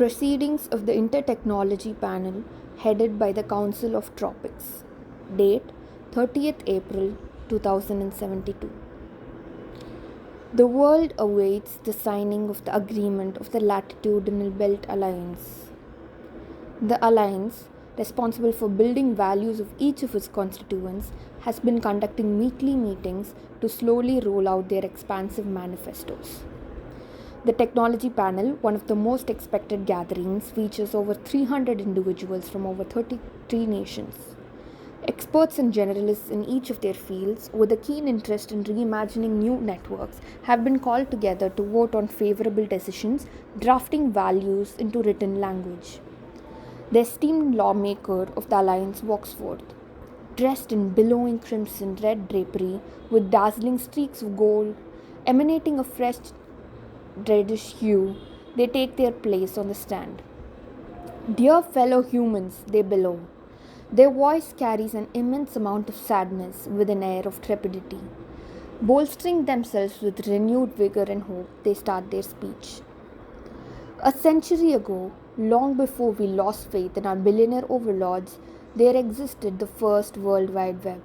Proceedings of the Intertechnology Panel headed by the Council of Tropics. Date 30th April 2072. The world awaits the signing of the agreement of the Latitudinal Belt Alliance. The alliance, responsible for building values of each of its constituents, has been conducting weekly meetings to slowly roll out their expansive manifestos. The Technology Panel, one of the most expected gatherings, features over 300 individuals from over 33 nations. Experts and generalists in each of their fields, with a keen interest in reimagining new networks, have been called together to vote on favorable decisions, drafting values into written language. The esteemed lawmaker of the Alliance walks forth, dressed in billowing crimson red drapery with dazzling streaks of gold emanating a fresh reddish hue. They take their place on the stand. Dear fellow humans, they bellow. Their voice carries an immense amount of sadness with an air of trepidity. Bolstering themselves with renewed vigor and hope, they start their speech. A century ago, long before we lost faith in our billionaire overlords, there existed the first World Wide Web.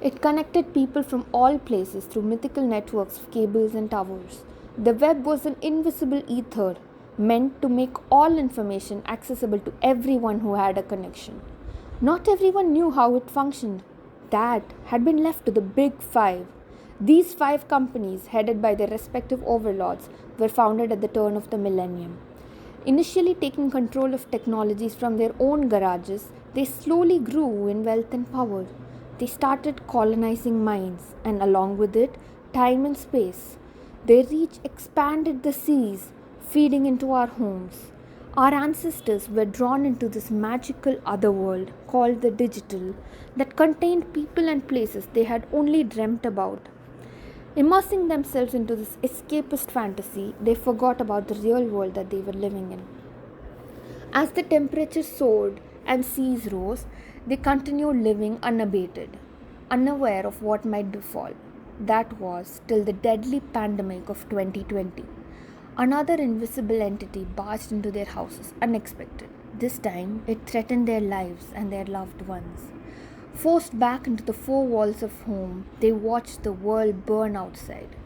It connected people from all places through mythical networks of cables and towers. The web was an invisible ether meant to make all information accessible to everyone who had a connection. Not everyone knew how it functioned. That had been left to the Big Five. These 5 companies, headed by their respective overlords, were founded at the turn of the millennium. Initially taking control of technologies from their own garages, they slowly grew in wealth and power. They started colonizing minds, and along with it, time and space. Their reach expanded the seas, feeding into our homes. Our ancestors were drawn into this magical otherworld called the digital that contained people and places they had only dreamt about. Immersing themselves into this escapist fantasy, they forgot about the real world that they were living in. As the temperature soared and seas rose, they continued living unabated, unaware of what might befall. That was till the deadly pandemic of 2020. Another invisible entity barged into their houses unexpected. This time, it threatened their lives and their loved ones. Forced back into the 4 walls of home, they watched the world burn outside.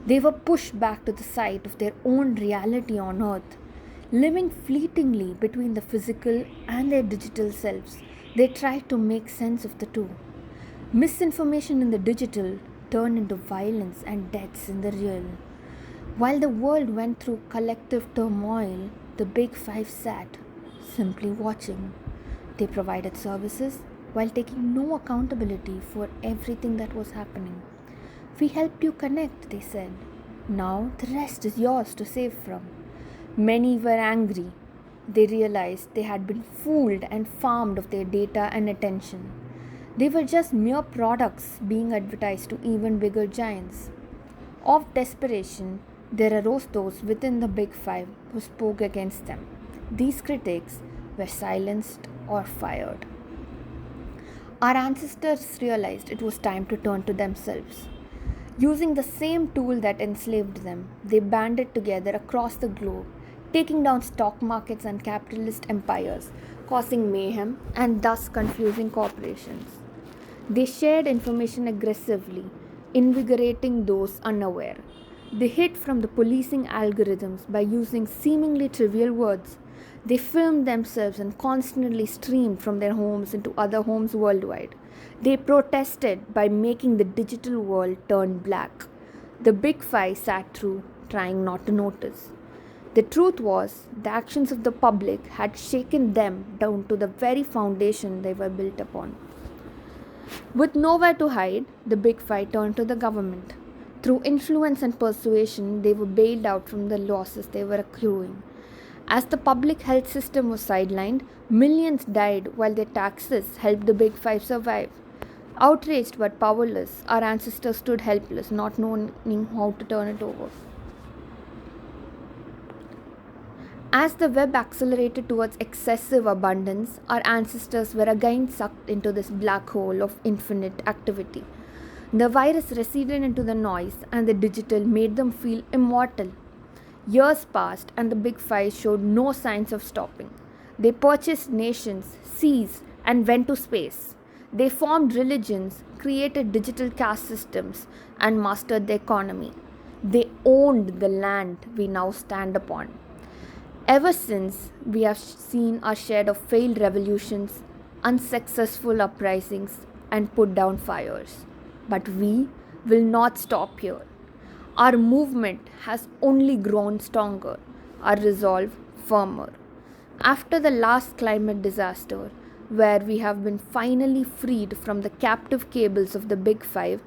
They were pushed back to the site of their own reality on earth. Living fleetingly between the physical and their digital selves, they tried to make sense of the two. Misinformation in the digital turned into violence and deaths in the real. While the world went through collective turmoil, the Big Five sat, simply watching. They provided services while taking no accountability for everything that was happening. We helped you connect, they said. Now the rest is yours to save from. Many were angry. They realized they had been fooled and farmed of their data and attention. They were just mere products being advertised to even bigger giants. Of desperation, there arose those within the Big Five who spoke against them. These critics were silenced or fired. Our ancestors realized it was time to turn to themselves. Using the same tool that enslaved them, they banded together across the globe, taking down stock markets and capitalist empires, causing mayhem and thus confusing corporations. They shared information aggressively, invigorating those unaware. They hid from the policing algorithms by using seemingly trivial words. They filmed themselves and constantly streamed from their homes into other homes worldwide. They protested by making the digital world turn black. The Big Five sat through, trying not to notice. The truth was, the actions of the public had shaken them down to the very foundation they were built upon. With nowhere to hide, the Big Five turned to the government. Through influence and persuasion, they were bailed out from the losses they were accruing. As the public health system was sidelined, millions died while their taxes helped the Big Five survive. Outraged but powerless, our ancestors stood helpless, not knowing how to turn it over. As the web accelerated towards excessive abundance, our ancestors were again sucked into this black hole of infinite activity. The virus receded into the noise, and the digital made them feel immortal. Years passed, and the Big Five showed no signs of stopping. They purchased nations, seas, and went to space. They formed religions, created digital caste systems, and mastered the economy. They owned the land we now stand upon. Ever since, we have seen our share of failed revolutions, unsuccessful uprisings, and put down fires. But we will not stop here. Our movement has only grown stronger, our resolve firmer. After the last climate disaster, where we have been finally freed from the captive cables of the Big Five,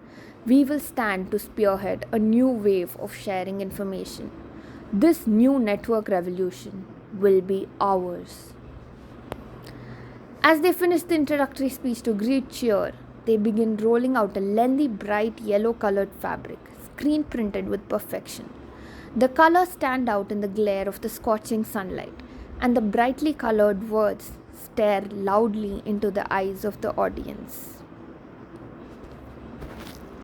we will stand to spearhead a new wave of sharing information. This new network revolution will be ours. As they finish the introductory speech to greet cheer, they begin rolling out a lengthy, bright yellow colored fabric, screen printed with perfection. The colors stand out in the glare of the scorching sunlight, and the brightly colored words stare loudly into the eyes of the audience.